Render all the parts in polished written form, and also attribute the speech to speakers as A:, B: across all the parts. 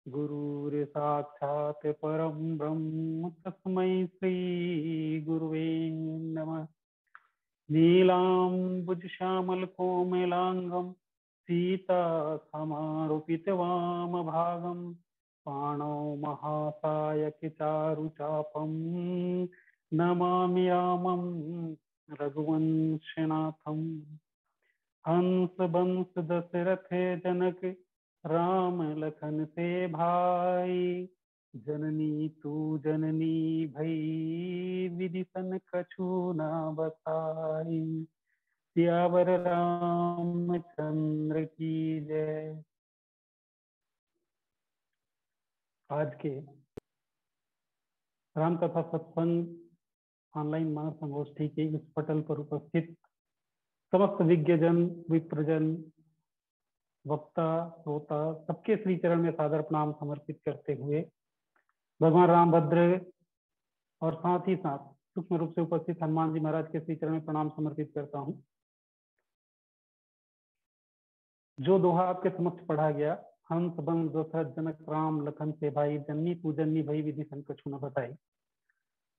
A: गुरुर्साक्षात् परं ब्रह्म तस्मै श्री गुरुवे नमः। नीलाम्बुजश्यामलकोमलाङ्गं सीतासमारूपितवामभागं पाणौ महासायकचारुचापं नमामि रामं रघुवंशनाथं। हंस बंस दशरथे जनक राम लखन से भाई, जननी तू जननी भई विदिशन कछु न बताई। सियावर रामचंद्र की जय। आज के राम कथा सत्संग ऑनलाइन महासंगोष्ठी के इस पटल पर उपस्थित समस्त विज्ञजन, विप्रजन, वक्ता, श्रोता सबके श्री चरण में सादर प्रणाम समर्पित करते हुए भगवान रामभद्र और साथ ही साथ सूक्ष्म रूप से उपस्थित हनुमान जी महाराज के श्री चरण में प्रणाम समर्पित करता हूं। जो दोहा आपके समक्ष पढ़ा गया, हंस बंस दशरथ जनक राम लखन से भाई, जननी तू जननी भई विदिशन कछु न बताई।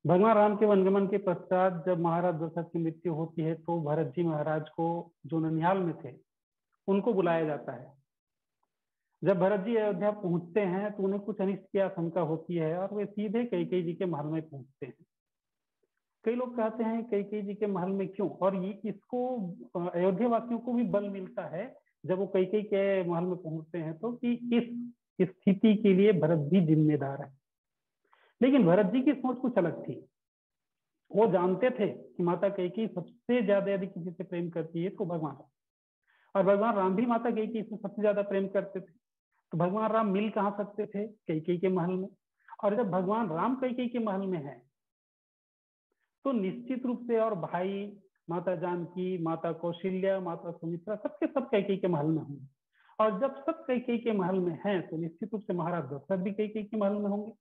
A: भगवान राम के वनगमन के पश्चात जब महाराज दशरथ की मृत्यु होती है तो भरत जी महाराज को, जो ननिहाल में थे, उनको बुलाया जाता है। जब भरत जी अयोध्या पहुंचते हैं तो उन्हें कुछ अनिष्ट की आशंका होती है और वे सीधे कैकेयी जी के महल में पहुंचते हैं। कई लोग कहते हैं कैकेयी जी के महल में क्यों, और ये इसको अयोध्या वासियों को भी बल मिलता है जब वो कैकेयी के महल में पहुंचते हैं तो कि इस स्थिति के लिए भरत जी जिम्मेदार है। लेकिन भरत जी की सोच कुछ अलग थी। वो जानते थे कि माता कैकेयी सबसे ज्यादा यदि किसी से प्रेम करती है तो भगवान राम, और भगवान राम भी माता कैकेयी से सबसे ज्यादा प्रेम करते थे। तो भगवान राम मिल कहाँ सकते थे? कैकेयी के महल में। और जब भगवान राम कैकेयी के महल में है तो निश्चित रूप से, और भाई माता जानकी, माता कौशल्या, माता सुमित्रा सबके सब कैकेयी के महल में होंगे। और जब सब कैकेयी के महल में हैं तो निश्चित रूप से महाराज दशरथ भी कैकेयी के महल में होंगे।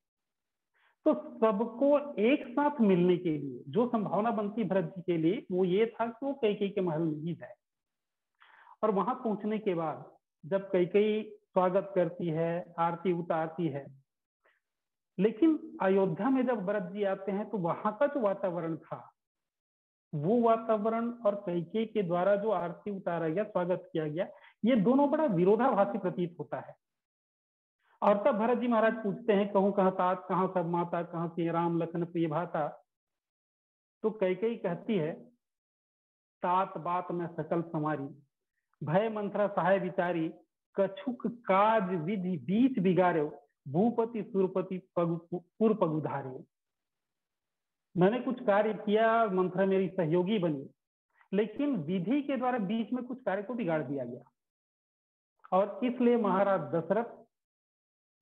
A: तो सबको एक साथ मिलने के लिए जो संभावना बनती भरत जी के लिए वो ये था कि वो कैकेयी के महल में ही जाए। और वहां पहुंचने के बाद जब कैकेयी स्वागत करती है, आरती उतारती है, लेकिन अयोध्या में जब भरत जी आते हैं तो वहां का जो वातावरण था, वो वातावरण और कैकेयी के द्वारा जो आरती उतारा गया, स्वागत किया गया, ये दोनों बड़ा विरोधाभासी प्रतीत होता है। और तब भरत जी महाराज पूछते हैं, कहूं कहाँ तात, कहाँ सब माता, कहाँ से राम लखन प्रिय भाता। तो कैकेयी कहती है, तात बात में सकल समारी, भय मंत्रा सहाय विचारी, कछुक काज विधि बीच बिगाड़ो, भूपति सुरपति पुर पगुधारे। मैंने कुछ कार्य किया, मंत्रा मेरी सहयोगी बनी, लेकिन विधि के द्वारा बीच में कुछ कार्य को बिगाड़ दिया गया और इसलिए महाराज दशरथ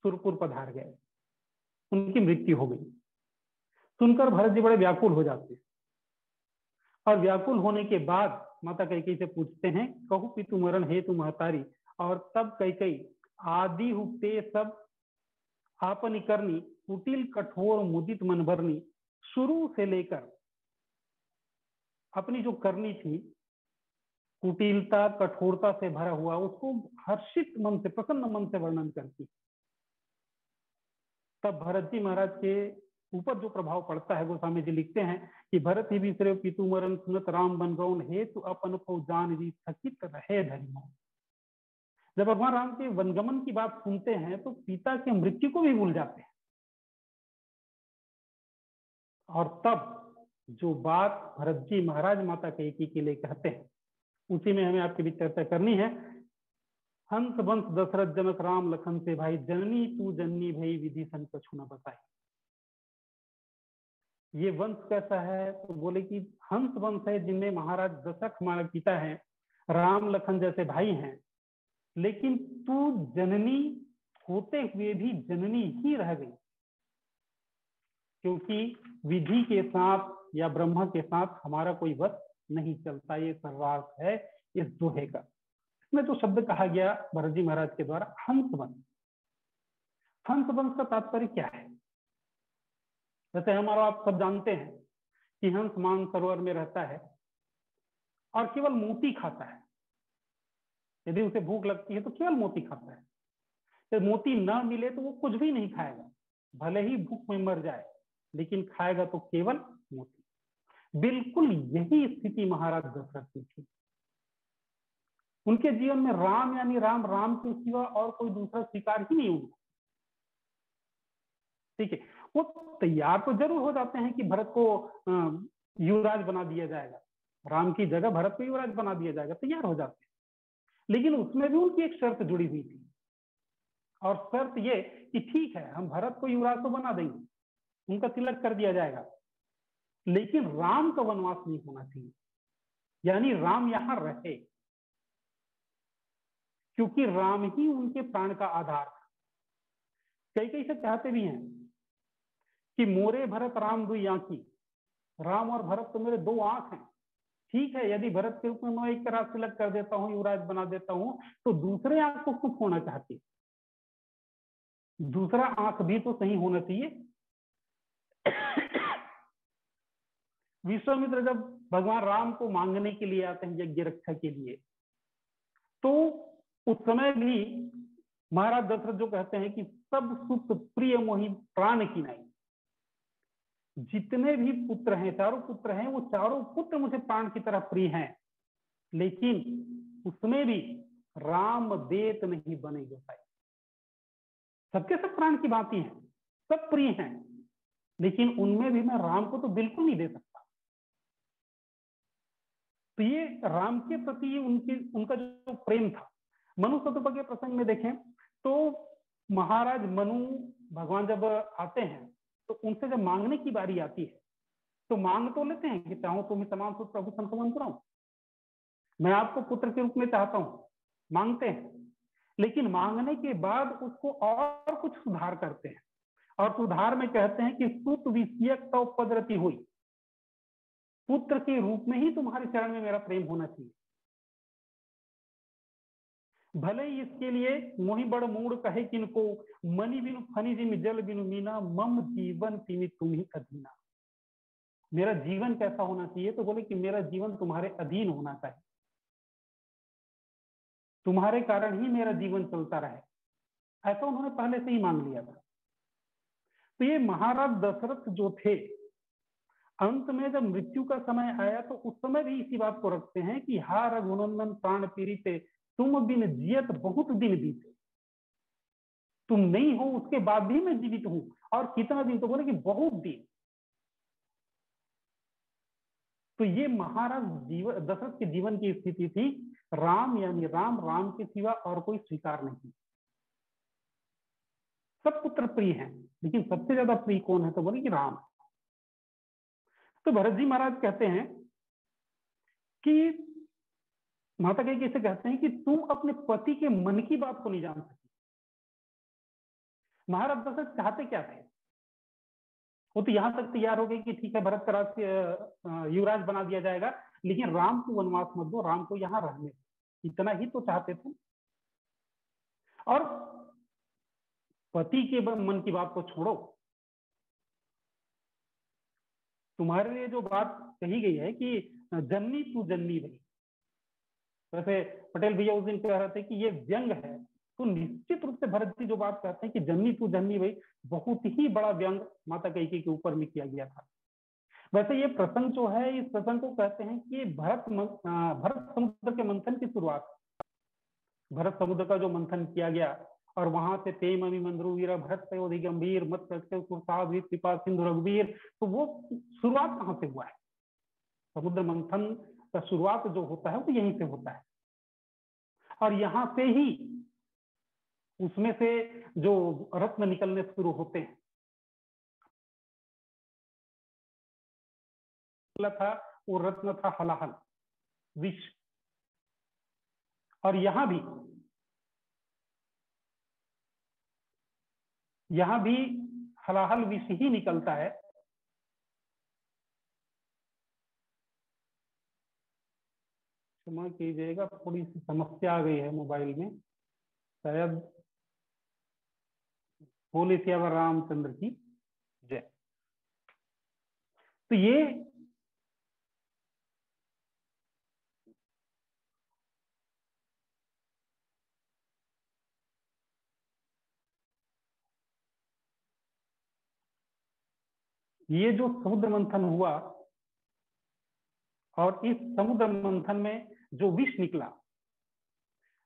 A: सुरपुर पधार गए, उनकी मृत्यु हो गई। सुनकर भरत जी बड़े व्याकुल हो जाते हैं और व्याकुल होने के बाद माता कैकेयी से पूछते हैं, कहु पितु मरण हे तु महतारी। और तब कैकेयी, आदि हुक्ते सब आपनी करनी, कुटिल कठोर मुदित मन भरनी। शुरू से लेकर अपनी जो करनी थी, कुटिलता, कठोरता से भरा हुआ, उसको हर्षित मन से, प्रसन्न मन से वर्णन करती। तब भरत जी महाराज के ऊपर जो प्रभाव पड़ता है, गोस्वामी जी लिखते हैं कि भरत ही विसरे पितु मरण सुनत राम बन गौन हेतु अपन को जान जी थकित रहे धर्म। जब भगवान राम के वनगमन की बात सुनते हैं तो पिता के मृत्यु को भी भूल जाते हैं। और तब जो बात भरत जी महाराज माता कैकेयी के लिए कहते हैं, उसी में हमें आपके बीच चर्चा करनी है। हंस वंश दशरथ जनक राम लखन से भाई, जननी तू जननी भई विधि संकट न बताई। ये वंश कैसा है? तो बोले कि हंस वंश है, जिनमें महाराज दशरथ हमारे पिता हैं, राम लखन जैसे भाई हैं, लेकिन तू जननी होते हुए भी जननी ही रह गई, क्योंकि विधि के साथ या ब्रह्मा के साथ हमारा कोई वश नहीं चलता। ये सर्वार्थ है इस दोहे का। इसमें जो शब्द कहा गया भरत जी महाराज के द्वारा हंस वंश, हंस वंश का तात्पर्य क्या है? जैसे हमारा आप सब जानते हैं कि हंस मानसरोवर में रहता है और केवल मोती खाता है। यदि उसे भूख लगती है तो केवल मोती खाता है। तो मोती ना मिले तो वो कुछ भी नहीं खाएगा, भले ही भूख में मर जाए, लेकिन खाएगा तो केवल मोती। बिल्कुल यही स्थिति महाराज दशरथ की थी। उनके जीवन में राम यानी राम, राम के सिवा और कोई दूसरा स्वीकार ही नहीं हुआ। ठीक है, वो तैयार तो जरूर हो जाते हैं कि भरत को युवराज बना दिया जाएगा, राम की जगह भरत को युवराज बना दिया जाएगा, तैयार हो जाते हैं। लेकिन उसमें भी उनकी एक शर्त जुड़ी हुई थी, और शर्त ये कि ठीक है, हम भरत को युवराज तो बना देंगे, उनका तिलक कर दिया जाएगा, लेकिन राम का वनवास नहीं होना चाहिए, यानी राम यहां रहे, क्योंकि राम ही उनके प्राण का आधार था। कई कई से चाहते भी हैं कि मोरे भरत राम दुई आंखी, राम और भरत तो मेरे दो आंख हैं। ठीक है, यदि भरत के रूप में मैं एक तरह तिलक कर देता हूं, युवराज बना देता हूं, तो दूसरे आंख को क्यों खोना चाहती? दूसरा आंख भी तो सही होना चाहिए। विश्वामित्र जब भगवान राम को मांगने के लिए आते हैं यज्ञ रक्षा के लिए, तो उस समय भी महाराज दशरथ जो कहते हैं कि सब सुख प्रिय मोहि प्राण की नाई, जितने भी पुत्र हैं, चारों पुत्र हैं, वो चारों पुत्र मुझे प्राण की तरह प्रिय हैं, लेकिन उसमें भी राम देत नहीं बने गोसाई। सबके सब प्राण की बातें हैं, सब प्रिय हैं, लेकिन उनमें भी मैं राम को तो बिल्कुल नहीं दे सकता। तो ये राम के प्रति उनका जो प्रेम था। मनु शतरूपा के प्रसंग में देखें तो महाराज मनु भगवान जब आते हैं तो उनसे जब मांगने की बारी आती है तो मांग तो लेते हैं कि चाहूं तुम्हें तमाम सुख प्रभु संकमन कराऊं, मैं आपको पुत्र के रूप में चाहता हूं, मांगते हैं। लेकिन मांगने के बाद उसको और कुछ सुधार करते हैं, और सुधार में कहते हैं कि सुत विषयक तो पदरति हुई, पुत्र के रूप में ही तुम्हारे चरण में मेरा प्रेम होना चाहिए। भले ही इसके लिए मोहि बड़ मूड कहे किनको, मनी बिनु फनी जिम जल बिनु मीना, मम जीवन तिमि तुम ही अधीना। मेरा जीवन कैसा होना चाहिए? तो बोले कि मेरा जीवन तुम्हारे अधीन होना चाहिए, तुम्हारे कारण ही मेरा जीवन चलता रहे। ऐसा उन्होंने पहले से ही मांग लिया था। तो ये महाराज दशरथ जो थे, अंत में जब मृत्यु का समय आया तो उस समय भी इसी बात को रखते हैं कि हा रघुनंदन प्राण पीड़िते, तुम बिन जियत बहुत दिन बीते। तुम नहीं हो उसके बाद भी मैं जीवित हूं, और कितना दिन? तो बोले कि बहुत दिन। तो ये महाराज दशरथ के जीवन की स्थिति थी, राम यानी राम, राम के सिवा और कोई स्वीकार नहीं। सब पुत्र प्रिय हैं, लेकिन सबसे ज्यादा प्रिय कौन है? तो बोले कि राम। तो भरत जी महाराज कहते हैं कि माता कैकेयी से कहते हैं कि तुम अपने पति के मन की बात को नहीं जान सकी। महाराज दशरथ चाहते क्या थे? वो तो यहां तक तैयार हो गए कि ठीक है, भरत का युवराज बना दिया जाएगा, लेकिन राम को वनवास मत दो, राम को यहां रहने, इतना ही तो चाहते थे। और पति के मन की बात को छोड़ो, तुम्हारे लिए जो बात कही गई है कि जननी तू जननी भई, वैसे पटेल भैया उस दिन कह रहे थे कि ये व्यंग है तो निश्चित रूप से भरत जी जो बात कहते हैं कि जननी तू जननी भाई, बहुत ही बड़ा व्यंग माता कैकेयी के ऊपर में किया गया था। वैसे ये प्रसंग जो है, इस प्रसंग को कहते हैं कि भरत समुद्र के मंथन की शुरुआत, भरत समुद्र का जो मंथन किया गया और वहां से तेम अमी मंद्रू वीर भरत तयोधि गंभीर मत कृपा सिंधु रघुवीर, तो वो शुरुआत कहाँ से हुआ है? समुद्र मंथन का शुरुआत जो होता है वो यहीं से होता है, और यहां से ही उसमें से जो रत्न निकलने शुरू होते हैं। था वो रत्न था हलाहल विष, और यहां भी हलाहल विष ही निकलता है। क्षमा कीजिएगा, थोड़ी सी समस्या आ गई है मोबाइल में शायद। बोले सियावर रामचंद्र की जय। तो ये जो समुद्र मंथन हुआ, और इस समुद्र मंथन में जो विष निकला,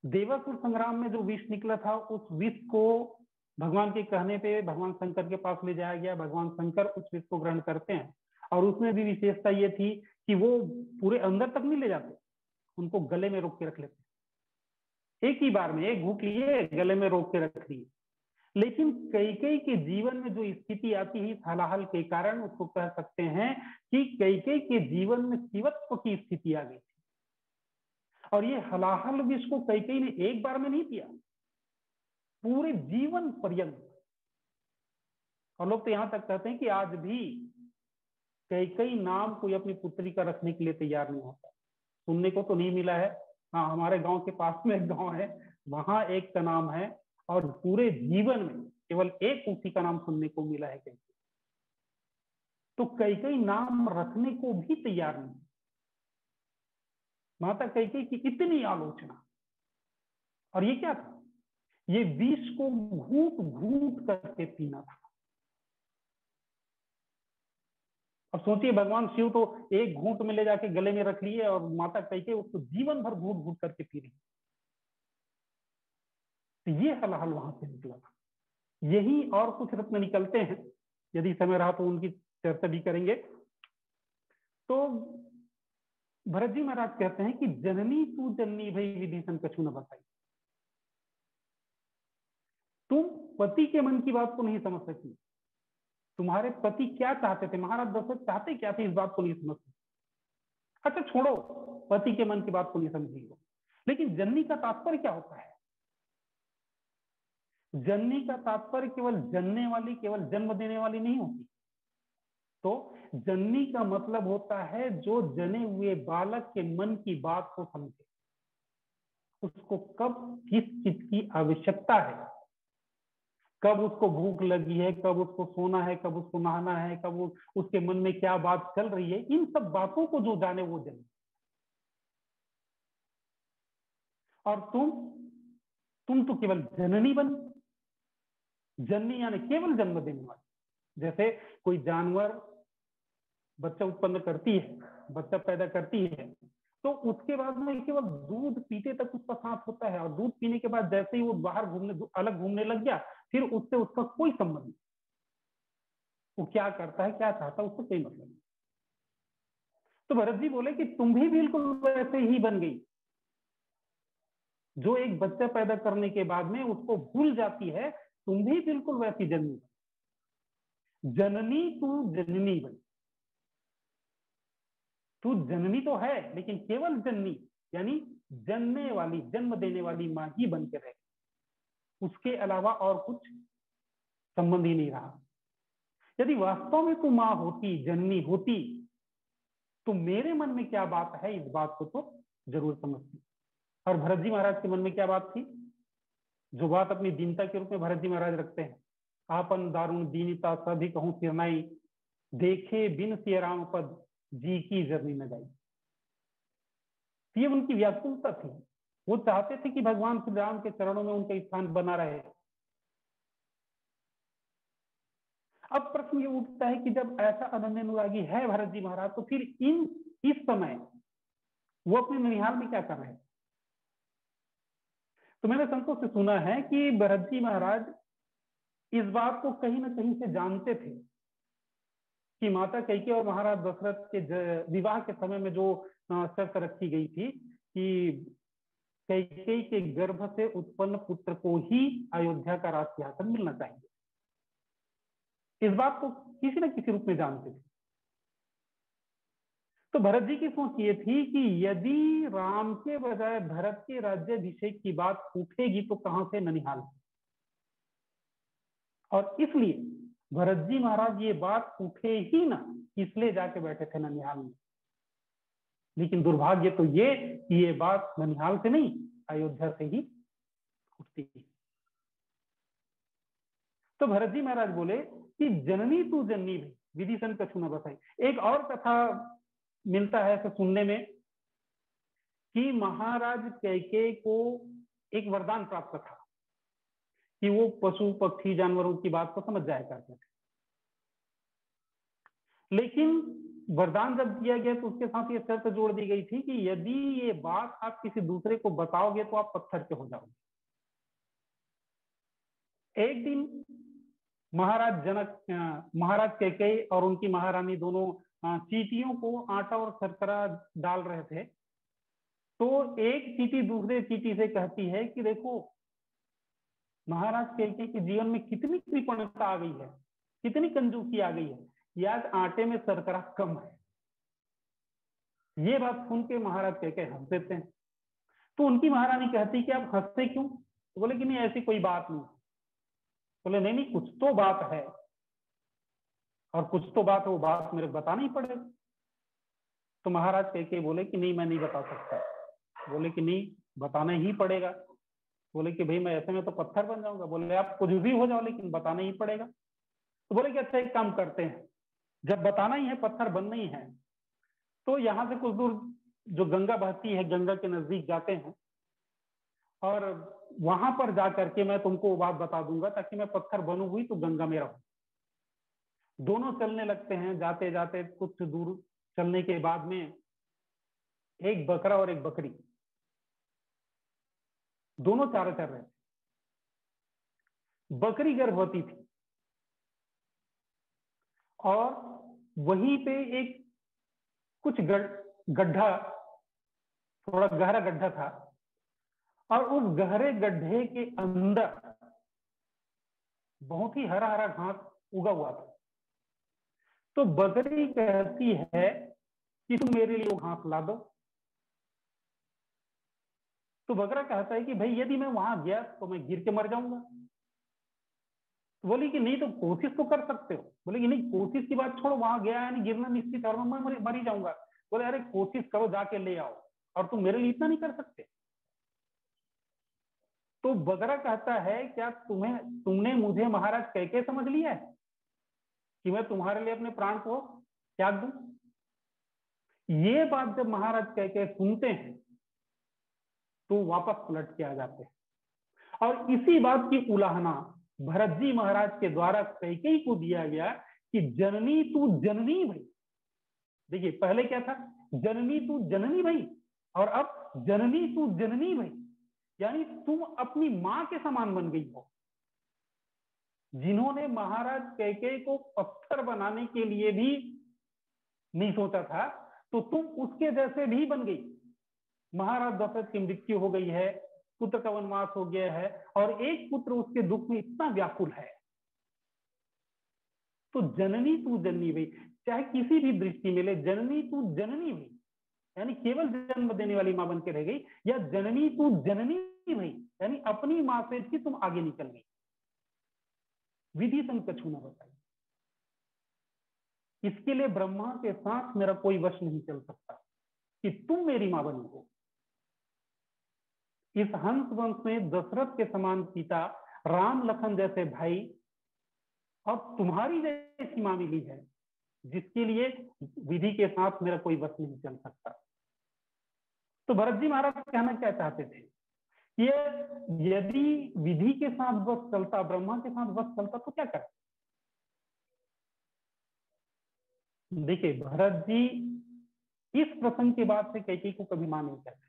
A: देवासुर संग्राम में जो विष निकला था, उस विष को भगवान के कहने पे भगवान शंकर के पास ले जाया गया। भगवान शंकर उस विष को ग्रहण करते हैं, और उसमें भी विशेषता ये थी कि वो पूरे अंदर तक नहीं ले जाते, उनको गले में रोक के रख लेते। एक ही बार में एक घूंट लिए, गले में रोक के रख लिए। लेकिन कैकेयी के जीवन में जो स्थिति आती है हलाहल के कारण, उसको कह सकते हैं कि कैकेयी के जीवन में शिवत्व की स्थिति आ गई थी। और ये हलाहल विष को कैकेयी ने एक बार में नहीं पिया, पूरे जीवन पर्यंत। और लोग तो यहां तक कहते हैं कि आज भी कैकेयी नाम कोई अपनी पुत्री का रखने के लिए तैयार नहीं होता। सुनने को तो नहीं मिला है, हाँ हमारे गांव के पास में एक गांव है, वहां एक का नाम है, और पूरे जीवन में केवल एक उसी का नाम सुनने को मिला है कैकेयी। तो कैकेयी नाम रखने को भी तैयार नहीं। माता कैकेयी की इतनी आलोचना। और ये क्या था? ये विष को घूट घूट करके पीना था। अब सोचिए, भगवान शिव तो एक घूंट में ले जाके गले में रख लिए, और माता कैकेयी उसको जीवन भर घूट घूट करके पी रही। तो ये हलाहल वहां से निकला था। यही और कुछ रत्न निकलते हैं, यदि समय रहा तो उनकी चर्चा भी करेंगे। तो भरत जी महाराज कहते हैं कि जननी तू जननी भई विभीषण कछु न बताई। तुम पति के मन की बात को नहीं समझ सकी। तुम्हारे पति क्या चाहते थे, महाराज दशरथ चाहते क्या थे, इस बात को नहीं समझ सकी। अच्छा छोड़ो, पति के मन की बात को नहीं समझी हो, लेकिन जननी का तात्पर्य क्या होता है? जननी का तात्पर्य केवल जनने वाली, केवल जन्म देने वाली नहीं होती। तो जननी का मतलब होता है जो जने हुए बालक के मन की बात को समझे, उसको कब किस चीज की आवश्यकता है, कब उसको भूख लगी है, कब उसको सोना है, कब उसको नहाना है, कब वो उसके मन में क्या बात चल रही है, इन सब बातों को जो जाने वो जननी। और तुम तो केवल जननी बन। जननी यानी केवल जन्म देने वाली। जैसे कोई जानवर बच्चा उत्पन्न करती है, बच्चा पैदा करती है, तो उसके बाद में केवल दूध पीते तक उसका सांस होता है, और दूध पीने के बाद जैसे ही वो बाहर घूमने अलग घूमने लग गया, फिर उससे उसका कोई संबंध नहीं। वो क्या करता है, क्या चाहता है, उसको कोई मतलब नहीं। तो भरत जी बोले कि तुम भी बिल्कुल वैसे ही बन गई, जो एक बच्चा पैदा करने के बाद में उसको भूल जाती है, तुम भी बिल्कुल वैसी जननी। जननी तू जननी बनी। तू जननी तो है, लेकिन केवल जननी यानी जनने वाली, जन्म देने वाली मां ही बन के रहे, उसके अलावा और कुछ संबंध ही नहीं रहा। यदि वास्तव में तू मां होती, जननी होती, तो मेरे मन में क्या बात है, इस बात को तो जरूर समझती। और भरत जी महाराज के मन में क्या बात थी, जो बात अपनी दीनता के रूप में भरत जी महाराज रखते हैं, आपन दारुण दीनता सभी कहूं सिरनाई, देखे बिन सिय राम पद जी की जर्नी न जाई। ये उनकी व्याकुलता थी वो चाहते थे कि भगवान श्री राम के चरणों में उनका स्थान बना रहे। अब प्रश्न ये उठता है कि जब ऐसा अनन्य अनुरागी है भरत जी महाराज, तो फिर इस समय वो अपने ननिहाल में क्या कर रहे हैं? तो मैंने संतों से सुना है कि भरत जी महाराज इस बात को कहीं ना कहीं से जानते थे कि माता कैकेयी और महाराज दशरथ के विवाह के समय में जो शर्त रखी गई थी कि कैकेयी के गर्भ से उत्पन्न पुत्र को ही अयोध्या का राज सिंहासन मिलना चाहिए, इस बात को किसी न किसी रूप में जानते थे। तो भरत जी की सोच ये थी कि यदि राम के बजाय भरत के राज्याभिषेक की बात उठेगी तो कहां से ननिहाल, और इसलिए भरत जी महाराज ये बात उठे ही ना, इसलिए जाके बैठे थे ननिहाल में। लेकिन दुर्भाग्य तो ये कि ये बात ननिहाल से नहीं, अयोध्या से ही उठती है। तो भरत जी महाराज बोले कि जननी तू जननी भी विधिशन कछु न बताई। एक और कथा मिलता है ऐसे सुनने में कि महाराज कैकेयी को एक वरदान प्राप्त था कि वो पशु पक्षी जानवरों की बात को समझ जाया करते थे। लेकिन वरदान जब दिया गया तो उसके साथ ये शर्त जोड़ दी गई थी कि यदि ये बात आप किसी दूसरे को बताओगे तो आप पत्थर के हो जाओगे। एक दिन महाराज कैकेयी और उनकी महारानी दोनों चींटियों को आटा और शर्करा डाल रहे थे। तो एक चींटी दूसरे चींटी से कहती है कि देखो महाराज कैकेयी के जीवन में कितनी कृपणता आ गई है, कितनी कंजूसी आ गई है, याद आटे में शर्करा कम है। ये बात सुन के महाराज कैकेयी हंस देते हैं। तो उनकी महारानी कहती कि आप हंसते क्यों? तो बोले कि नहीं ऐसी कोई बात नहीं। बोले नहीं नहीं कुछ तो बात है, और कुछ तो बात है, वो बात मेरे बताना ही पड़ेगा। तो महाराज कैकेयी बोले कि नहीं मैं नहीं बता सकता। बोले कि नहीं बताना ही पड़ेगा। बोले कि भाई मैं ऐसे में तो पत्थर बन जाऊंगा। बोले आप कुछ भी हो जाओ लेकिन बताना ही पड़ेगा। तो बोले कि अच्छा एक काम करते हैं, जब बताना ही है, पत्थर बनना ही है, तो यहां से कुछ दूर जो गंगा बहती है, गंगा के नजदीक जाते हैं और वहां पर जाकर के मैं तुमको वो बात बता दूंगा ताकि मैं पत्थर बनू हुई तो गंगा में रहूं। दोनों चलने लगते हैं। जाते जाते कुछ दूर चलने के बाद में एक बकरा और एक बकरी दोनों चारा चर रहे थे। बकरी गर्भवती थी और वहीं पे एक कुछ गड्ढा, थोड़ा गहरा गड्ढा था, और उस गहरे गड्ढे के अंदर बहुत ही हरा हरा घास उगा हुआ था। तो बकरी कहती है कि तुम मेरे लिए वो घास ला दो। तो बकरा कहता है कि भाई यदि मैं वहां गया तो मैं गिर के मर जाऊंगा। तो बोली कि नहीं तो कोशिश तो कर सकते हो। बोले कि नहीं कोशिश की बात छोड़ो, वहां गया यानी गिरना निश्चित है और मैं मर ही जाऊंगा। बोले अरे कोशिश करो, जाके ले आओ, और तुम मेरे लिए इतना नहीं कर सकते? तो बकरा कहता है क्या तुमने मुझे महाराज कैकेयी समझ लिया है कि मैं तुम्हारे लिए अपने प्राण को त्याग दूं? ये बात जब महाराज कैकेयी सुनते हैं तो वापस पलट के आ जाते हैं, और इसी बात की उलाहना भरत जी महाराज के द्वारा कैकेयी को दिया गया कि जननी तू जननी भई। देखिए पहले क्या था, जननी तू जननी भई, और अब जननी तू जननी भई, यानी तुम अपनी मां के समान बन गई हो। जिन्होंने महाराज कैकेयी को पत्थर बनाने के लिए भी नहीं सोचा था, तो तुम उसके जैसे भी बन गई। महाराज दशरथ की मृत्यु हो गई है, पुत्र का वनवास हो गया है, और एक पुत्र उसके दुख में इतना व्याकुल है। तो जननी तू जननी भई, चाहे किसी भी दृष्टि में ले, जननी तू जननी भई यानी केवल जन्म देने वाली मां बन के रह गई, या जननी तू जननी भई यानी अपनी मां से भी तुम आगे निकल गई। विधि संग कछु न बताई। इसके लिए ब्रह्मा के साथ मेरा कोई वश नहीं चल सकता कि तुम मेरी मां बनी हो। इस हंस वंश में दशरथ के समान पिता, राम लखन जैसे भाई, और तुम्हारी जैसी मां मिली है जिसके लिए विधि के साथ मेरा कोई वश नहीं चल सकता। तो भरत जी महाराज कहना क्या चाहते थे ये यदि विधि के साथ वश चलता, ब्रह्मा के साथ वश चलता तो क्या करते? देखिए भरत जी इस प्रसंग के बाद से कैकेयी को कभी मां नहीं कहते।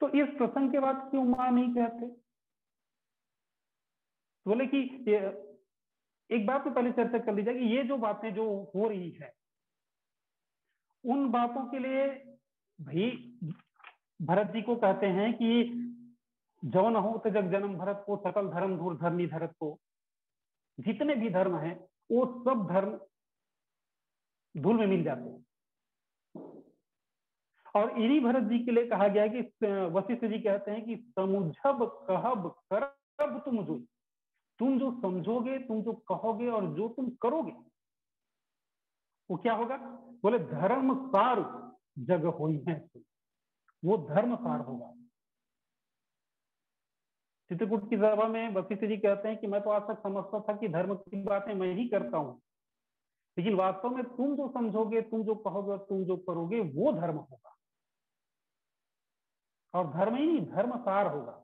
A: तो इस प्रसंग के बाद क्यों मां नहीं कहते? बोले कि एक बात तो पहले चर्चा कर ली जाए कि ये जो बातें जो हो रही है उन बातों के लिए भाई भरत जी को कहते हैं कि जौन हो तो जग जन्म भरत को, सकल धर्म धूर धरनी धरत को। जितने भी धर्म हैं वो सब धर्म धूल में मिल जाते हैं। और इन्हीं भरत जी के लिए कहा गया है कि वशिष्ठ जी कहते हैं कि समुझब कहब करब तुम जो, तुम जो समझोगे, तुम जो कहोगे और जो तुम करोगे वो क्या होगा? बोले धर्म सार जग होई है, वो धर्म सार होगा। चित्रकूट की सभा में वशिष्ठ जी कहते हैं कि मैं तो आज तक समझता था कि धर्म की बातें मैं ही करता हूं, लेकिन वास्तव में तुम जो समझोगे, तुम जो कहोगे और तुम जो करोगे वो धर्म होगा। और धर्म ही नहीं, धर्मसार होगा।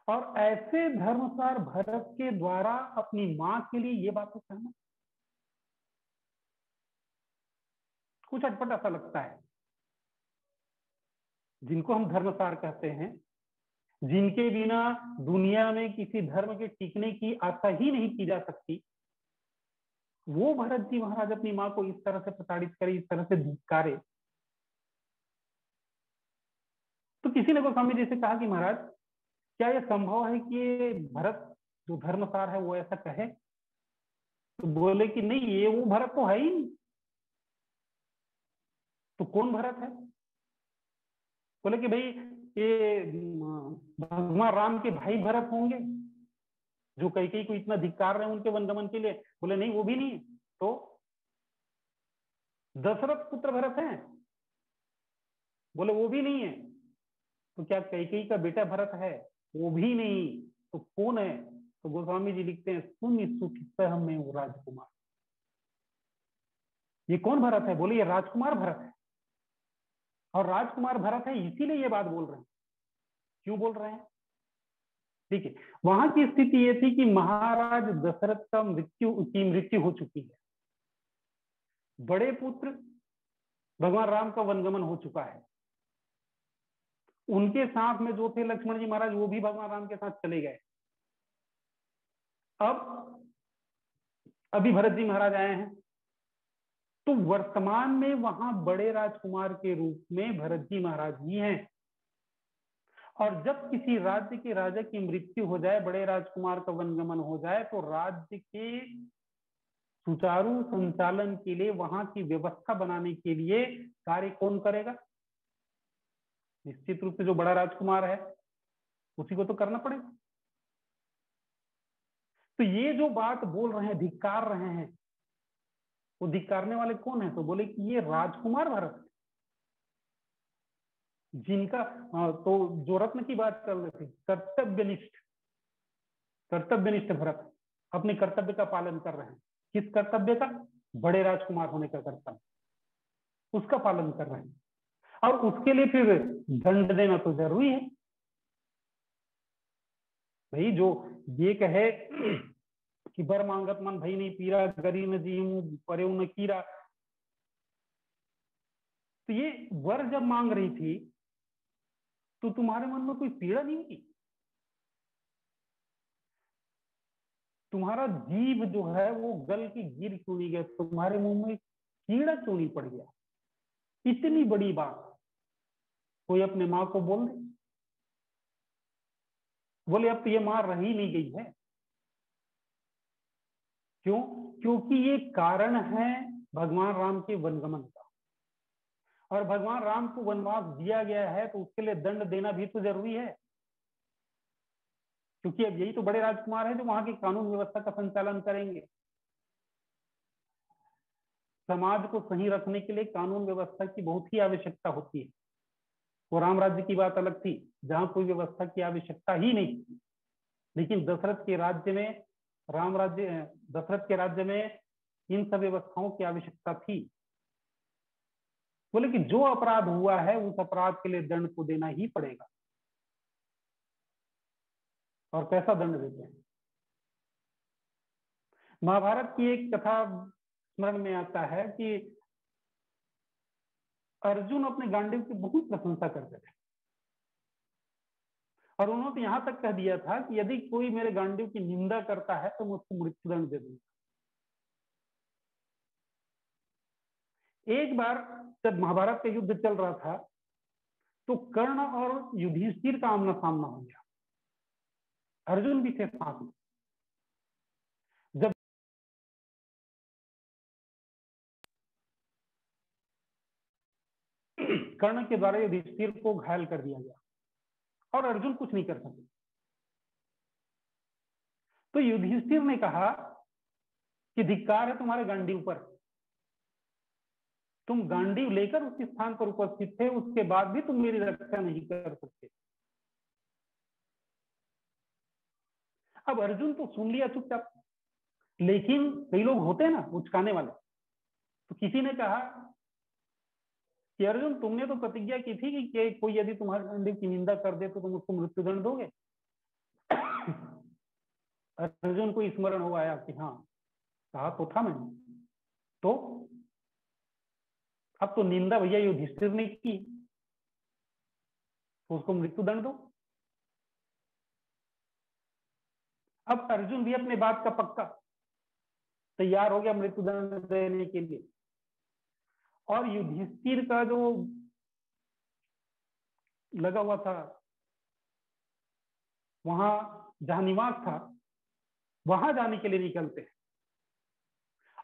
A: और ऐसे धर्मसार भरत के द्वारा अपनी मां के लिए ये बातें कहना कुछ अटपट ऐसा लगता है। जिनको हम धर्मसार कहते हैं, जिनके बिना दुनिया में किसी धर्म के टिकने की आशा ही नहीं की जा सकती, वो भरत जी महाराज अपनी मां को इस तरह से प्रताड़ित करे, इस तरह से धिक्कारे। तो किसी ने गोस्वामी जी से कहा कि महाराज क्या यह संभव है कि भरत जो धर्मसार है वो ऐसा कहे? तो बोले कि नहीं, ये वो भरत तो है ही नहीं। तो कौन भरत है? बोले कि भाई ये भगवान राम के भाई भरत होंगे जो कैकेयी को इतना धिक्कार रहे हैं उनके वनगमन के लिए। बोले नहीं, वो भी नहीं। तो दशरथ पुत्र भरत हैं? बोले वो भी नहीं है। तो क्या कैकेयी का बेटा भरत है? वो भी नहीं। तो कौन है? तो गोस्वामी जी लिखते हैं सुन सुख सहम में वो राजकुमार। ये कौन भरत है? बोले ये राजकुमार भरत है। और राजकुमार भरत है इसीलिए ये बात बोल रहे हैं। क्यों बोल रहे हैं? ठीक है, वहां की स्थिति ये थी कि महाराज दशरथ का मृत्यु हो चुकी है। बड़े पुत्र भगवान राम का वनगमन हो चुका है। उनके साथ में जो थे लक्ष्मण जी महाराज, वो भी भगवान राम के साथ चले गए। अब अभी भरत जी महाराज आए हैं, तो वर्तमान में वहां बड़े राजकुमार के रूप में भरत जी महाराज ही हैं। और जब किसी राज्य के राजा की मृत्यु हो जाए, बड़े राजकुमार का वनगमन हो जाए, तो राज्य के सुचारू संचालन के लिए, वहां की व्यवस्था बनाने के लिए कार्य कौन करेगा? निश्चित रूप से जो बड़ा राजकुमार है उसी को तो करना पड़ेगा। तो ये जो बात बोल रहे हैं, धिक्कार रहे हैं, वो धिक्कारने वाले कौन है? तो बोले कि ये राजकुमार भरत, जिनका तो जो रत्न की बात कर रहे थे, कर्तव्यनिष्ठ भरत अपने कर्तव्य का पालन कर रहे हैं। किस कर्तव्य का? बड़े राजकुमार होने का कर्तव्य, उसका पालन कर रहे हैं। और उसके लिए फिर दंड देना तो जरूरी है। भाई जो ये कहे कि बर मांगत मन भई नहीं पीरा, गरी न जीऊं परे न कीरा, तो ये वर जब मांग रही थी तो तुम्हारे मन में कोई पीड़ा नहीं थी? तुम्हारा जीव जो है वो गल के गिर क्यों नहीं गया? तुम्हारे मुंह में कीड़ा क्यों नहीं पड़ गया? इतनी बड़ी बात कोई अपने माँ को बोल दे? बोले अब तो ये मां रही नहीं गई है। क्यों? क्योंकि ये कारण है भगवान राम के वनगमन का। और भगवान राम को वनवास दिया गया है तो उसके लिए दंड देना भी तो जरूरी है। क्योंकि अब यही तो बड़े राजकुमार हैं जो वहां की कानून व्यवस्था का संचालन करेंगे। समाज को सही रखने के लिए कानून व्यवस्था की बहुत ही आवश्यकता होती है। वो राम राज्य की बात अलग थी, जहां कोई व्यवस्था की आवश्यकता ही नहीं थी। लेकिन दशरथ के राज्य में, दशरथ के राज्य में इन सब व्यवस्थाओं की आवश्यकता थी। बोले कि जो अपराध हुआ है उस अपराध के लिए दंड को देना ही पड़ेगा। और कैसा दंड देते हैं? महाभारत की एक कथा स्मरण में आता है कि अर्जुन अपने गांडीव की बहुत प्रशंसा करते थे, और उन्होंने यहां तक कह दिया था कि यदि कोई मेरे गांडीव की निंदा करता है तो मैं उसको मृत्युदंड दे दूंगा। एक बार जब महाभारत का युद्ध चल रहा था तो कर्ण और युधिष्ठिर का आमना सामना हो गया। अर्जुन भी थे साथ में। जब कर्ण के द्वारा युधिष्ठिर को घायल कर दिया गया और अर्जुन कुछ नहीं कर सके, तो युधिष्ठिर ने कहा कि धिक्कार है तुम्हारे गांडीव पर, तुम गांडीव लेकर उस स्थान पर उपस्थित थे, उसके बाद भी तुम मेरी रक्षा नहीं कर सकते। अब अर्जुन तो सुन लिया चुपचाप, लेकिन कई लोग होते हैं ना उचकाने वाले, तो किसी ने कहा कि अर्जुन तुमने तो प्रतिज्ञा की थी कि कोई यदि तुम्हारे गांडीव की निंदा कर दे तो तुम उसको मृत्युदंड दोगे। अर्जुन को स्मरण हो आया कि हाँ कहा तो था मैंने, तो अब तो निंदा भैया युधिष्ठिर ने की तो उसको मृत्युदंड दो। अब अर्जुन भी अपने बात का पक्का तैयार हो गया मृत्युदंड देने के लिए, और युधिष्ठिर का जो लगा हुआ था वहां जहां निवास था वहां जाने के लिए निकलते हैं।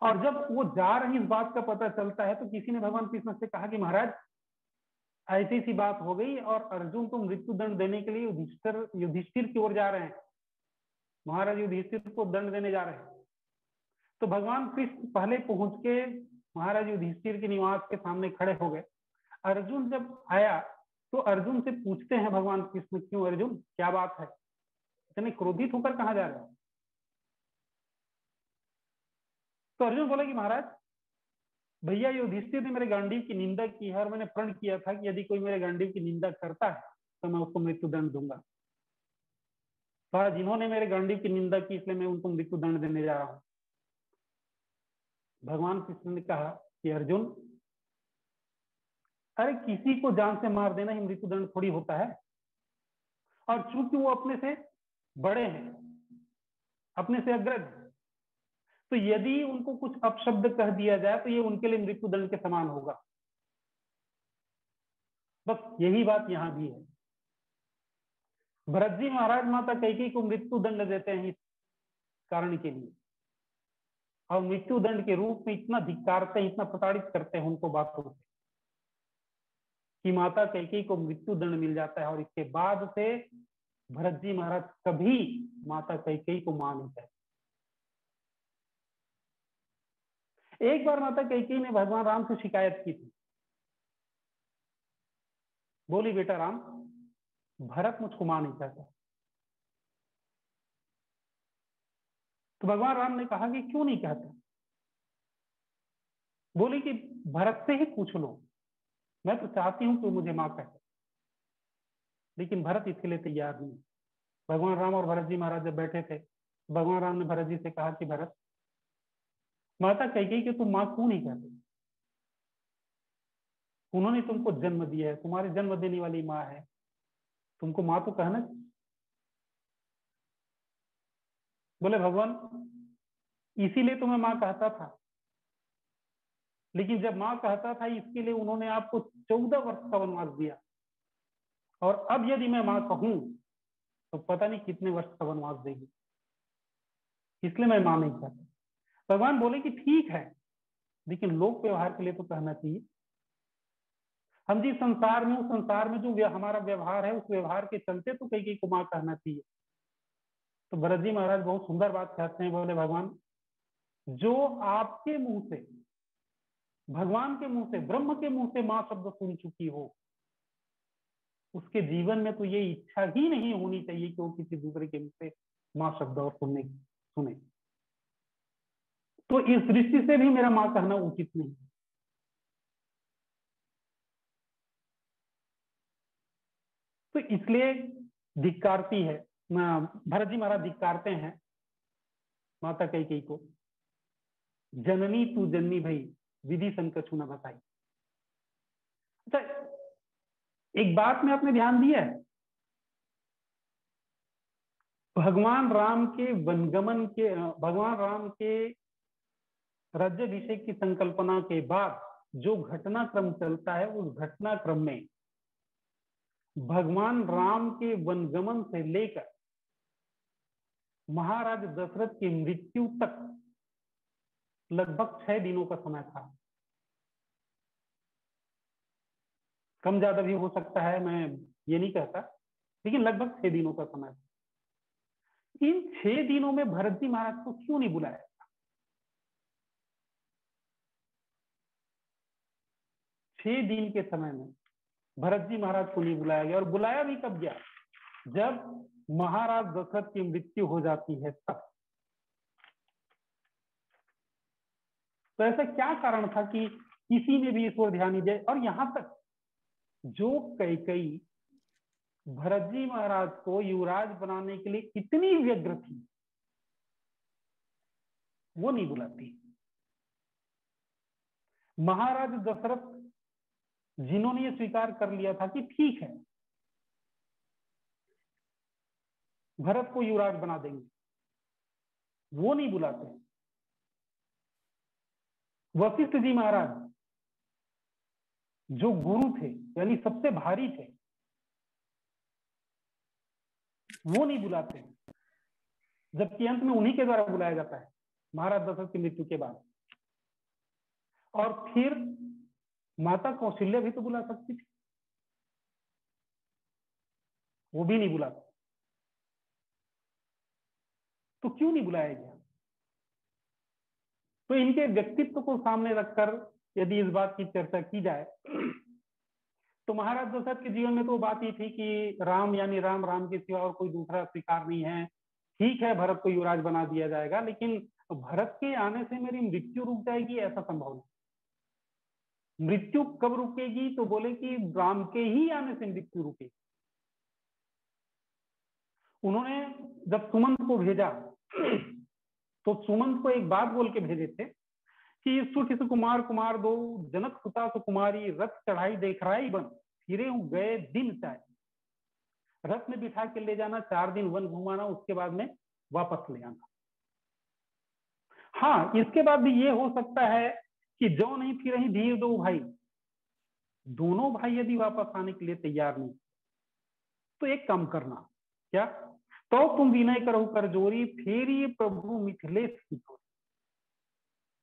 A: और जब वो जा रही इस बात का पता चलता है तो किसी ने भगवान कृष्ण से कहा कि महाराज ऐसी सी बात हो गई और अर्जुन को मृत्युदंड देने के लिए युधिष्ठिर की ओर जा रहे हैं, महाराज युधिष्ठिर को दंड देने जा रहे हैं। तो भगवान कृष्ण पहले पहुंच के महाराज युधिष्ठिर के निवास के सामने खड़े हो गए। अर्जुन जब आया तो अर्जुन से पूछते हैं भगवान कृष्ण, क्यों अर्जुन क्या बात है, इतने क्रोधित होकर कहां जा रहे हैं? तो अर्जुन बोला कि महाराज भैया युधिष्ठिर ने मेरे गांडीव की निंदा की है और मैंने प्रण किया था कि यदि कोई मेरे गांडीव की निंदा करता है तो मैं उसको मृत्युदंड दूंगा। तो आज इन्होंने मेरे गांडीव की निंदा की इसलिए मैं उनको मृत्युदंड देने जा रहा हूं। भगवान कृष्ण ने कहा कि अर्जुन अरे किसी को जान से मार देना ही मृत्युदंड थोड़ी होता है, और चूंकि वो अपने से बड़े हैं, अपने से अग्रज, तो यदि उनको कुछ अपशब्द कह दिया जाए तो ये उनके लिए मृत्युदंड के समान होगा। बस यही बात यहां भी है। भरत जी महाराज माता कैकेयी को मृत्युदंड देते हैं इस कारण के लिए, और मृत्युदंड के रूप में इतना धिक्कारते हैं, इतना प्रताड़ित करते हैं उनको बातों से कि माता कैकेयी को मृत्युदंड मिल जाता है। और इसके बाद से भरत जी महाराज कभी माता कैकेयी को मां नहीं कहते। एक बार माता कैकेयी ने भगवान राम से शिकायत की थी, बोली बेटा राम भरत मुझको मां नहीं कहता। तो भगवान राम ने कहा कि क्यों नहीं कहता? बोली कि भरत से ही पूछ लो, मैं तो चाहती हूं कि वो मुझे मां कहे, लेकिन भरत इसके लिए तैयार नहीं। भगवान राम और भरत जी महाराज जब बैठे थे, भगवान राम ने भरत जी से कहा कि भरत माता कैकेयी कि तुम मां क्यों नहीं कहते? उन्होंने तुमको जन्म दिया है, तुम्हारे जन्म देने वाली माँ है, तुमको माँ तो कहना चाहिए। बोले भगवान इसीलिए तो मैं माँ कहता था, लेकिन जब माँ कहता था इसके लिए उन्होंने आपको 14 वर्ष का वनवास दिया, और अब यदि मैं माँ कहूं तो पता नहीं कितने वर्ष का वनवास देगी, इसलिए मैं माँ नहीं कहता। भगवान बोले कि ठीक है, लेकिन लोक व्यवहार के लिए तो कहना चाहिए। हम जिस संसार में, उस संसार में जो हमारा व्यवहार है उस व्यवहार के चलते तो कैकेयी को माँ कहना चाहिए। तो भरत जी महाराज बहुत सुंदर बात कहते हैं, बोले भगवान जो आपके मुंह से, भगवान के मुंह से, ब्रह्म के मुंह से मां शब्द सुन चुकी हो, उसके जीवन में तो ये इच्छा ही नहीं होनी चाहिए कि वो किसी दूसरे के मुंह से मां शब्द और सुने। तो इस दृष्टि से भी मेरा मां कहना उचित नहीं। तो इसलिए धिक्कारती है, भरत जी महाराज धिक्कारते हैं माता कैकेयी को। जननी तू जननी भई विधि संकछु न बताई। अच्छा, एक बात में आपने ध्यान दिया है, भगवान राम के वनगमन के, भगवान राम के राज्याभिषेक की संकल्पना के बाद जो घटनाक्रम चलता है, उस घटनाक्रम में भगवान राम के वनगमन से लेकर महाराज दशरथ की मृत्यु तक लगभग 6 दिनों का समय था। कम ज्यादा भी हो सकता है, मैं ये नहीं कहता, लेकिन लगभग 6 दिनों का समय था। इन 6 दिनों में भरत जी महाराज को क्यों नहीं बुलाया? 6 दिन के समय में भरत जी महाराज को नहीं बुलाया गया। और बुलाया भी कब गया? जब महाराज दशरथ की मृत्यु हो जाती है तब। तो ऐसा क्या कारण था कि किसी ने भी इस ओर ध्यान नहीं दिया? और यहां तक जो कैकेयी भरत जी महाराज को युवराज बनाने के लिए इतनी व्यग्र थी, वो नहीं बुलाती। महाराज दशरथ जिन्होंने ये स्वीकार कर लिया था कि ठीक है, भरत को युवराज बना देंगे, वो नहीं बुलाते। वशिष्ठ जी महाराज जो गुरु थे, यानी सबसे भारी थे, वो नहीं बुलाते, जबकि अंत में उन्हीं के द्वारा बुलाया जाता है महाराज दशरथ की मृत्यु के बाद। और फिर माता कौशल्या भी तो बुला सकती थी, वो भी नहीं बुलाते। तो क्यों नहीं बुलाया गया? तो इनके व्यक्तित्व को सामने रखकर यदि इस बात की चर्चा की जाए तो महाराज दशरथ के जीवन में तो बात ही थी कि राम यानी राम, राम के सिवा और कोई दूसरा स्वीकार नहीं है। ठीक है, भरत को युवराज बना दिया जाएगा, लेकिन भरत के आने से मेरी मृत्यु रुक जाएगी, ऐसा संभव नहीं। मृत्यु कब रुकेगी? तो बोले कि राम के ही आने से मृत्यु रुकेगी। उन्होंने जब सुमंत को भेजा तो सुमंत को एक बात बोल के भेजे थे कि सुठ सुकुमार कुमार दो, जनक सुता सुकुमारी, रथ चढ़ाई देखराई बन, फिरे गए दिन चाहे। रथ में बिठा के ले जाना, 4 दिन वन घुमाना, उसके बाद में वापस ले आना। हाँ, इसके बाद भी ये हो सकता है कि जो नहीं फिर ही धीर दो भाई, दोनों भाई यदि वापस आने के लिए तैयार नहीं तो एक काम करना, क्या? तो तुम विनय करो कर जोरी, फिर ये प्रभु मिथिलेश की जोरी।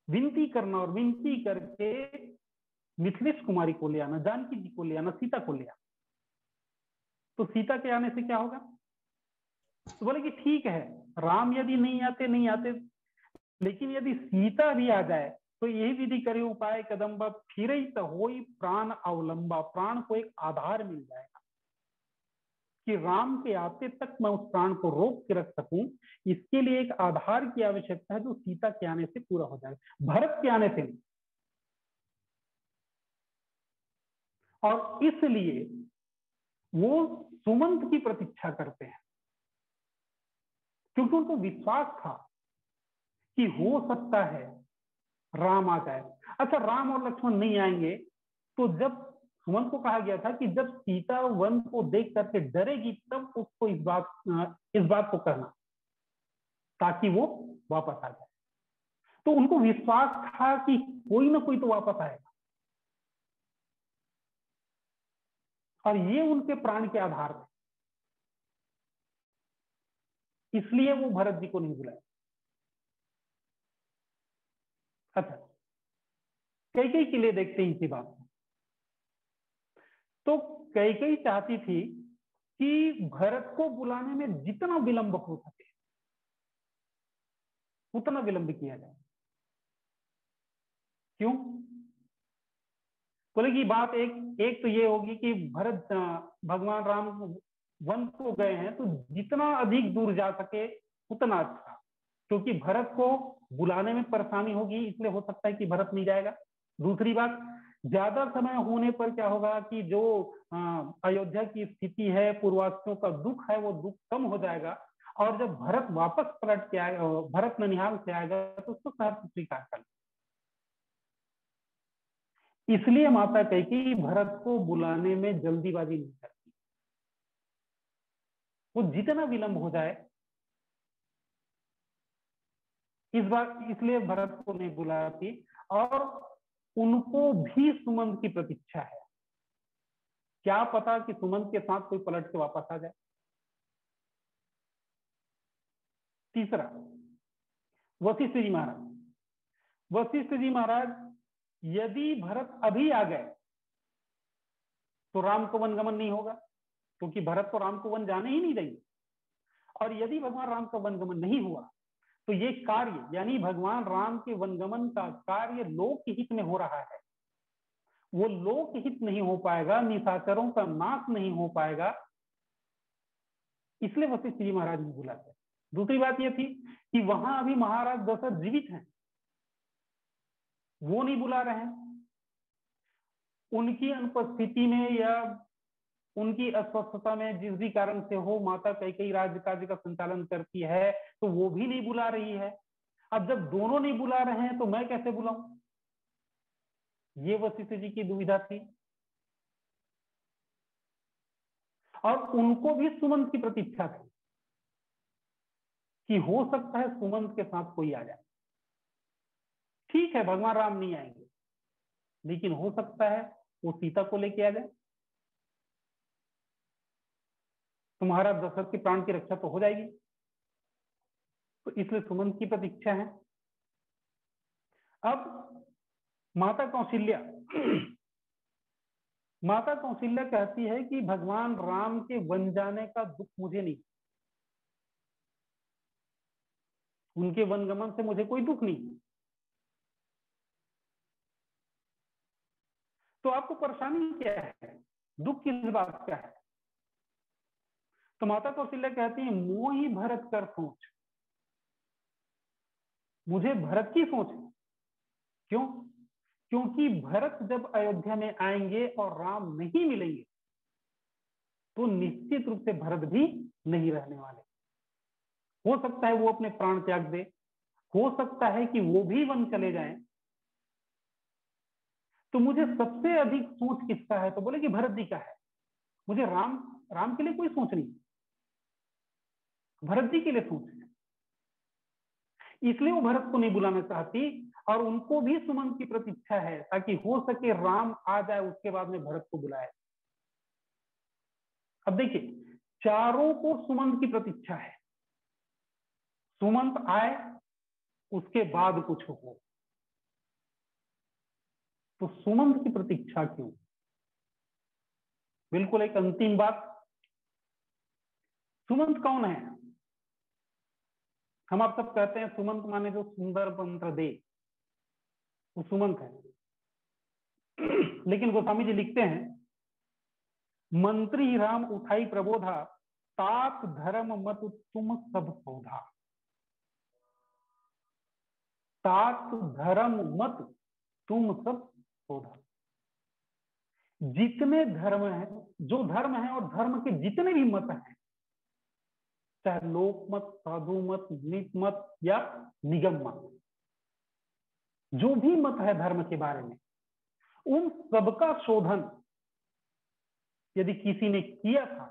A: विनती करना और विनती करके मिथिलेश कुमारी को ले आना, जानकी जी को ले आना, सीता को ले आना। तो सीता के आने से क्या होगा? तो बोले कि ठीक है, राम यदि नहीं आते, लेकिन यदि सीता भी आ जाए तो यही विधि करे उपाय कदम, फिर हो प्राण अवलंबा, प्राण को एक आधार मिल जाएगा कि राम के आते तक मैं उस प्राण को रोक के रख सकूं। इसके लिए एक आधार की आवश्यकता है जो सीता के आने से पूरा हो जाएगा, भरत के आने से नहीं। और इसलिए वो सुमंत की प्रतीक्षा करते हैं, क्योंकि उनको विश्वास था कि हो सकता है राम आ जाए। अच्छा, राम और लक्ष्मण नहीं आएंगे तो जब सुमंत को कहा गया था कि जब सीता वन को देख करके डरेगी तब उसको इस बात को कहना, ताकि वो वापस आ जाए। तो उनको विश्वास था कि कोई ना कोई तो वापस आएगा, और ये उनके प्राण के आधार थे। इसलिए वो भरत जी को नहीं बुलाया। अच्छा, कैकेयी के लिए देखते हैं इसी बात को। तो कैकेयी चाहती थी कि भरत को बुलाने में जितना विलंब हो सके उतना विलंब किया जाए। क्यों? बोले कि बात एक तो ये होगी कि भरत, भगवान राम वन को गए हैं तो जितना अधिक दूर जा सके उतना अच्छा, क्योंकि भरत को बुलाने में परेशानी होगी, इसलिए हो सकता है कि भरत नहीं जाएगा। दूसरी बात, ज्यादा समय होने पर क्या होगा कि जो अयोध्या की स्थिति है, पूर्ववासियों का दुख है, वो दुख कम हो जाएगा। और जब भरत वापस पलट के आएगा, भरत ननिहाल से आएगा, तो उसको सहर्ष स्वीकार कर। इसलिए माता कैकेयी भरत को बुलाने में जल्दीबाजी नहीं करती। वो जितना विलंब हो जाए, इस बार इसलिए भरत को नहीं बुलाती। और उनको भी सुमंत की प्रतीक्षा है। क्या पता कि सुमंत के साथ कोई पलट के वापस आ जाए। तीसरा, वशिष्ठ जी महाराज। वशिष्ठ जी महाराज, यदि भरत अभी आ गए तो राम को वन गमन नहीं होगा, क्योंकि भरत तो राम को वन जाने ही नहीं देंगे। और यदि भगवान राम का वनगमन नहीं हुआ, तो ये कार्य यानी भगवान राम के वनगमन का कार्य लोक हित में हो रहा है, वो लोक हित नहीं हो पाएगा, निशाचरों का नाश नहीं हो पाएगा। इसलिए वशिष्ठ जी महाराज ने बुलाते। दूसरी बात यह थी कि वहां अभी महाराज दशरथ जीवित हैं, वो नहीं बुला रहे हैं। उनकी अनुपस्थिति में या उनकी अस्वस्थता में जिस भी कारण से हो, माता कैकेयी राज्य कार्य का संचालन करती है, तो वो भी नहीं बुला रही है। अब जब दोनों नहीं बुला रहे हैं तो मैं कैसे बुलाऊं? ये वशिष्ठ जी की दुविधा थी। और उनको भी सुमंत की प्रतीक्षा थी कि हो सकता है सुमंत के साथ कोई आ जाए। ठीक है, भगवान राम नहीं आएंगे, लेकिन हो सकता है वो सीता को लेके आ जाए, तुम्हारा दशरथ के प्राण की रक्षा तो हो जाएगी। तो इसलिए सुमंत की प्रतीक्षा है। अब माता कौशल्या माता कौशल्या कहती है कि भगवान राम के वन जाने का दुख मुझे नहीं, उनके वनगमन से मुझे कोई दुख नहीं। तो आपको परेशानी क्या है, दुख किस बात का है? तो माता कौशल्या कहती है, मोहि भरत कर सोच, मुझे भरत की सोच है। क्यों? क्योंकि भरत जब अयोध्या में आएंगे और राम नहीं मिलेंगे, तो निश्चित रूप से भरत भी नहीं रहने वाले। हो सकता है वो अपने प्राण त्याग दे, हो सकता है कि वो भी वन चले जाएं। तो मुझे सबसे अधिक सोच किसका है? तो बोले कि भरत जी का है। मुझे राम राम के लिए कोई सोच नहीं, भरत जी के लिए सोच है। इसलिए वो भरत को नहीं बुलाना चाहती, और उनको भी सुमंत की प्रतीक्षा है, ताकि हो सके राम आ जाए, उसके बाद में भरत को बुलाए। अब देखिए, चारों को सुमंत की प्रतीक्षा है, सुमंत आए उसके बाद कुछ हो। तो सुमंत की प्रतीक्षा क्यों? बिल्कुल एक अंतिम बात, सुमंत कौन है? हम आप सब कहते हैं सुमंत माने जो सुंदर मंत्र दे, वो सुमंत है। लेकिन गोस्वामी जी लिखते हैं, मंत्री राम उठाई प्रबोधा, तात धर्म मत तुम सब सौधा। तात धर्म मत तुम सब सौधा। जितने धर्म है, जो धर्म है और धर्म के जितने भी मत हैं, चाहे लोक मत, साधु मत, नीत मत या निगम मत, जो भी मत है धर्म के बारे में, उन सबका शोधन यदि किसी ने किया था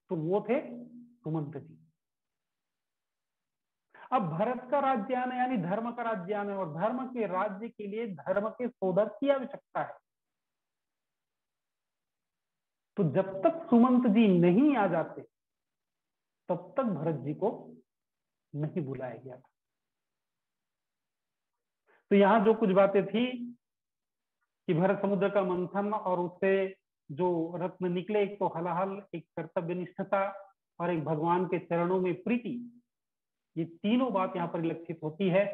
A: तो वो थे सुमंत जी। अब भरत का राज्य आना यानी धर्म का राज्य आना, और धर्म के राज्य के लिए धर्म के शोधक की आवश्यकता है। तो जब तक सुमंत जी नहीं आ जाते, तब तक भरत जी को नहीं बुलाया गया था। तो यहां जो कुछ बातें थी कि भरत समुद्र का मंथन और उससे जो रत्न निकले, एक तो हलाहल, एक कर्तव्य निष्ठता और एक भगवान के चरणों में प्रीति, ये तीनों बात यहाँ पर लक्षित होती है।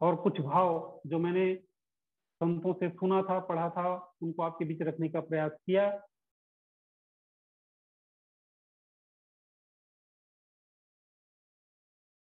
A: और कुछ भाव जो मैंने संतों से सुना था, पढ़ा था, उनको आपके बीच रखने का प्रयास किया।